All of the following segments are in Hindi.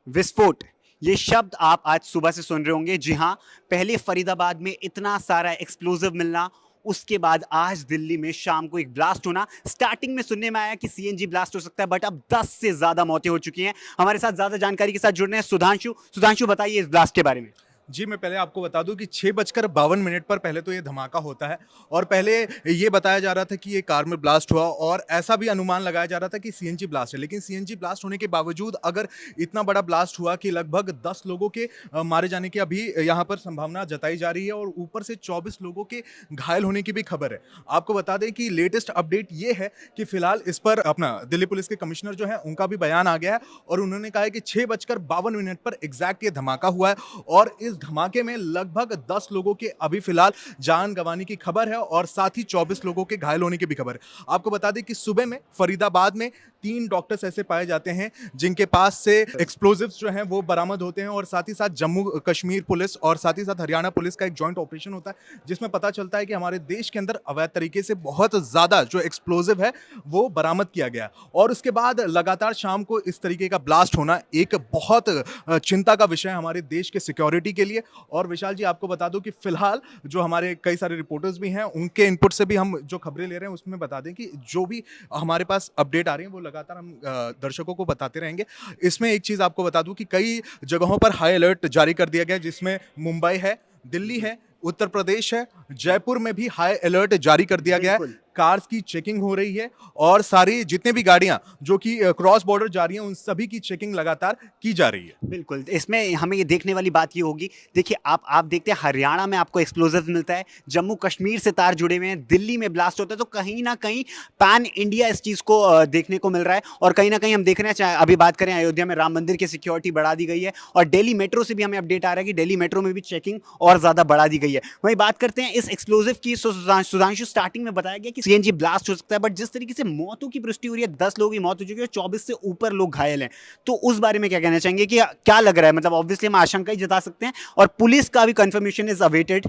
विस्फोट, ये शब्द आप आज सुबह से सुन रहे होंगे। जी हाँ, पहले फरीदाबाद में इतना सारा एक्सप्लोजिव मिलना, उसके बाद आज दिल्ली में शाम को एक ब्लास्ट होना। स्टार्टिंग में सुनने में आया कि सीएनजी ब्लास्ट हो सकता है, बट अब 10 से ज्यादा मौतें हो चुकी हैं। हमारे साथ ज्यादा जानकारी के साथ जुड़ रहे हैं सुधांशु। सुधांशु, बताइए इस ब्लास्ट के बारे में। जी, मैं पहले आपको बता दूँ कि 6:52 पर पहले तो ये धमाका होता है और पहले ये बताया जा रहा था कि ये कार में ब्लास्ट हुआ और ऐसा भी अनुमान लगाया जा रहा था कि सीएनजी ब्लास्ट है। लेकिन सीएनजी ब्लास्ट होने के बावजूद अगर इतना बड़ा ब्लास्ट हुआ कि लगभग 10 लोगों के मारे जाने की अभी यहाँ पर संभावना जताई जा रही है और ऊपर से 24 लोगों के घायल होने की भी खबर है। आपको बता दें कि लेटेस्ट अपडेट ये है कि फिलहाल इस पर अपना दिल्ली पुलिस के कमिश्नर जो है उनका भी बयान आ गया है और उन्होंने कहा है कि 6:52 पर एग्जैक्ट ये धमाका हुआ है और इस धमाके में लगभग 10 लोगों के अभी फिलहाल जान गंवाने की खबर है और साथ ही 24 लोगों के घायल होने की भी खबर है। आपको बता दें कि सुबह में फरीदाबाद में 3 डॉक्टर्स ऐसे पाए जाते हैं जिनके पास से एक्सप्लोजिव्स जो हैं वो बरामद होते हैं और साथ ही साथ जम्मू कश्मीर पुलिस और साथ ही साथ हरियाणा पुलिस का एक जॉइंट ऑपरेशन होता है जिसमें पता चलता है कि हमारे देश के अंदर अवैध तरीके से बहुत ज़्यादा जो एक्सप्लोजिव है वो बरामद किया गया और उसके बाद लगातार शाम को इस तरीके का ब्लास्ट होना एक बहुत चिंता का विषय है हमारे देश के सिक्योरिटी के लिए। और विशाल जी, आपको बता दूं कि फिलहाल जो हमारे कई सारे रिपोर्टर्स भी हैं उनके इनपुट से भी हम जो खबरें ले रहे हैं उसमें बता दें कि जो भी हमारे पास अपडेट आ रही है वो लगातार हम दर्शकों को बताते रहेंगे। इसमें एक चीज़ आपको बता दूं कि कई जगहों पर हाई अलर्ट जारी कर दिया गया जिसमें मुंबई है, दिल्ली है, उत्तर प्रदेश है, जयपुर में भी हाई अलर्ट जारी कर दिया गया है। बिल्कुल। कार्स की चेकिंग हो रही है और सारी जितने भी गाड़ियां जो कि क्रॉस बॉर्डर जा रही हैं उन सभी की चेकिंग लगातार की जा रही है। बिल्कुल, इसमें हमें ये देखने वाली बात ये होगी। देखिए, आप देखते हैं हरियाणा में आपको एक्सप्लोजिव मिलता है, जम्मू कश्मीर से तार जुड़े हुए हैं, दिल्ली में ब्लास्ट होता है, तो कहीं न कहीं पैन इंडिया इस चीज़ को देखने को मिल रहा है। और कहीं न कहीं हम देख रहे हैं, चाहे अभी बात करें अयोध्या में राम मंदिर की सिक्योरिटी बढ़ा दी गई है और दिल्ली मेट्रो से भी हमें अपडेट आ रहा है कि दिल्ली मेट्रो में भी चेकिंग और ज़्यादा बढ़ा दी गई है। वहीं बात करते हैं इस एक्सप्लोजिव की। सुधांशु, स्टार्टिंग में बताया गया कि सीएनजी ब्लास्ट हो सकता है, बट जिस तरीके से मौतों की पुष्टि हो रही है, 10 लोगों की मौत हो चुकी है, 24 से ऊपर लोग घायल हैं। तो उस बारे में क्या कहना चाहेंगे कि क्या लग रहा है? मतलब ऑब्वियसली हम आशंका ही जता सकते हैं और पुलिस का भी कंफर्मेशन इज अवेटेड।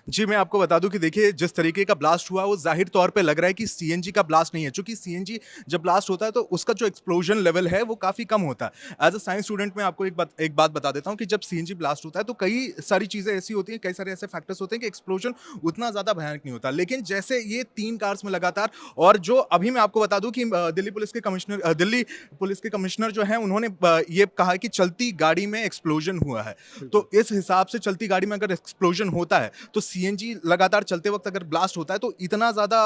जी, मैं आपको बता दूं कि देखिए जिस तरीके का ब्लास्ट हुआ वो ज़ाहिर तौर पे लग रहा है कि सीएनजी का ब्लास्ट नहीं है। चूँकि सीएनजी जब ब्लास्ट होता है तो उसका जो एक्सप्लोजन लेवल है वो काफ़ी कम होता है। एज़ अ साइंस स्टूडेंट मैं आपको एक बात बता देता हूँ कि जब सीएनजी ब्लास्ट होता है तो कई सारी चीज़ें ऐसी होती हैं, कई सारे ऐसे फैक्टर्स होते हैं कि एक्सप्लोजन उतना ज़्यादा भयानक नहीं होता। लेकिन जैसे ये 3 कार्स में लगातार और जो अभी मैं आपको बता दूँ कि दिल्ली पुलिस के कमिश्नर जो हैं उन्होंने ये कहा है कि चलती गाड़ी में एक्सप्लोजन हुआ है। तो इस हिसाब से चलती गाड़ी में अगर एक्सप्लोजन होता है तो सीएनजी लगातार चलते वक्त अगर ब्लास्ट होता है तो इतना ज़्यादा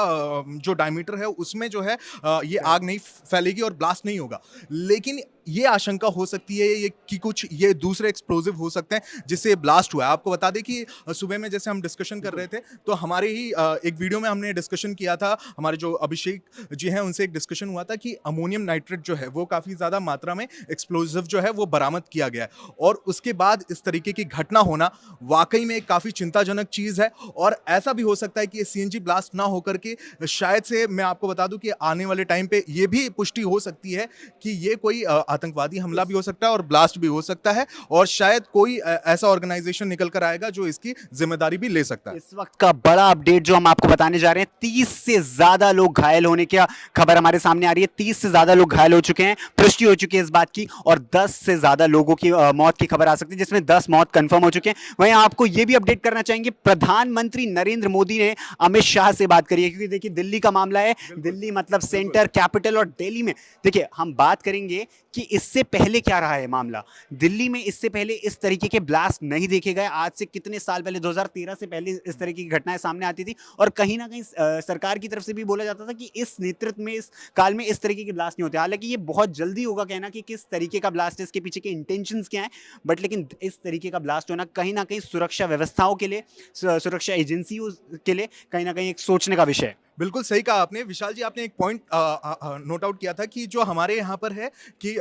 जो डायमीटर है उसमें जो है ये आग नहीं फैलेगी और ब्लास्ट नहीं होगा। लेकिन ये आशंका हो सकती है ये कि कुछ ये दूसरे एक्सप्लोजिव हो सकते हैं जिससे ब्लास्ट हुआ है। आपको बता दें कि सुबह में जैसे हम डिस्कशन कर रहे थे तो हमारे ही एक वीडियो में हमने डिस्कशन किया था, हमारे जो अभिषेक जी हैं उनसे एक डिस्कशन हुआ था कि अमोनियम नाइट्रेट जो है वो काफ़ी ज़्यादा मात्रा में एक्सप्लोजिव जो है वो बरामद किया गया है और उसके बाद इस तरीके की घटना होना वाकई में एक काफ़ी चिंताजनक चीज़ है। और ऐसा भी हो सकता है कि ये सीएनजी ब्लास्ट ना होकर के शायद से मैं आपको बता दूं कि आने वाले टाइम पे ये भी पुष्टि हो सकती है कि ये कोई आतंकवादी हमला भी हो सकता है और ब्लास्ट भी हो सकता है और शायद कोई ऐसा ऑर्गेनाइजेशन निकल कर आएगा जो इसकी जिम्मेदारी भी ले सकता है। इस वक्त का बड़ा अपडेट जो हम आपको बताने जा रहे हैं, 30 से ज्यादा लोग घायल होने की खबर हमारे सामने आ रही है। 30 से ज्यादा लोग घायल हो चुके हैं, पुष्टि हो चुकी है इस बात की, और 10 से ज्यादा लोगों की मौत की खबर आ सकती है, जिसमें 10 मौत कंफर्म हो चुके हैं। वहीं आपको यह भी अपडेट करना चाहेंगे, प्रधानमंत्री नरेंद्र मोदी ने अमित शाह से बात करी है, क्योंकि देखिए दिल्ली का मामला है, दिल्ली मतलब सेंटर कैपिटल, और दिल्ली में देखिए हम बात करेंगे कि इससे पहले क्या रहा है मामला। दिल्ली में इससे पहले इस तरीके के ब्लास्ट नहीं देखे गए। आज से कितने साल पहले, 2013 से पहले इस तरह की घटनाएं सामने आती थी, और कहीं ना कहीं सरकार की तरफ से भी बोला जाता था कि इस नेतृत्व में, इस काल में इस तरीके के ब्लास्ट नहीं होते। हालांकि ये बहुत जल्दी होगा कहना कि किस तरीके का ब्लास्ट है, इसके पीछे के इंटेंशंस क्या हैं, बट लेकिन इस तरीके का ब्लास्ट होना कहीं ना कहीं सुरक्षा व्यवस्थाओं के लिए, सुरक्षा एजेंसियों के लिए कहीं ना कहीं एक सोचने का विषय है। बिल्कुल सही कहा आपने विशाल जी। आपने एक पॉइंट नोट आउट किया था कि जो हमारे यहाँ पर है कि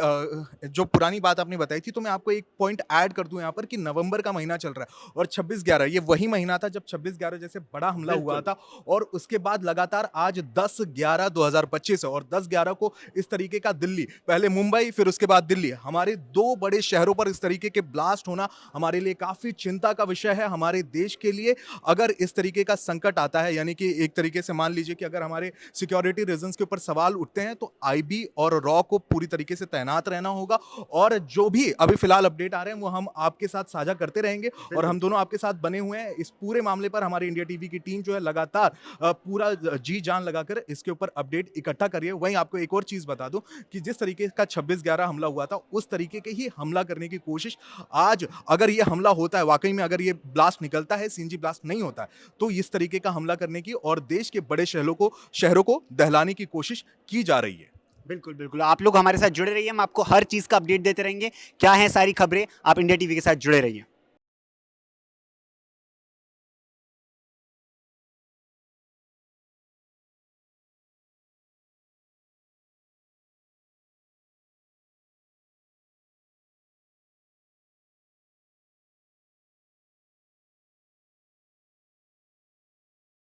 जो पुरानी बात आपने बताई थी तो मैं आपको एक पॉइंट ऐड कर दूं यहाँ पर कि नवंबर का महीना चल रहा है और 26/11 ये वही महीना था जब 26/11 जैसे बड़ा हमला हुआ बिल्कुल। था और उसके बाद लगातार आज 10/11/2025 है और 10/11 को इस तरीके का दिल्ली, पहले मुंबई फिर उसके बाद दिल्ली, हमारे दो बड़े शहरों पर इस तरीके के ब्लास्ट होना हमारे लिए काफ़ी चिंता का विषय है। हमारे देश के लिए अगर इस तरीके का संकट आता है यानी कि एक तरीके से मान लीजिए कि अगर हमारे सिक्योरिटी रीजंस के ऊपर सवाल उठते हैं तो आईबी और रॉ को पूरी तरीके से तैनात रहना होगा, और जो भी अभी फिलहाल अपडेट आ रहे हैं वो हम आपके साथ साझा करते रहेंगे, और हम दोनों आपके साथ बने हुए हैं। इस पूरे मामले पर हमारी इंडिया टीवी की टीम जो है लगातार पूरा जी जान लगाकर इसके ऊपर अपडेट इकट्ठा करिए। वहीं आपको एक और चीज बता दूं कि जिस तरीके का 26/11 हमला हुआ था उस तरीके के ही हमला करने की कोशिश आज, अगर ये हमला होता है वाकई में, अगर ये ब्लास्ट निकलता है, सीएनजी ब्लास्ट नहीं होता है, तो इस तरीके का हमला करने की और देश के बड़े शहरों को दहलाने की कोशिश की जा रही है। बिल्कुल बिल्कुल, आप लोग हमारे साथ जुड़े रहिए, हम आपको हर चीज़ का अपडेट देते रहेंगे। क्या है सारी खबरें, आप इंडिया टीवी के साथ जुड़े रहिए।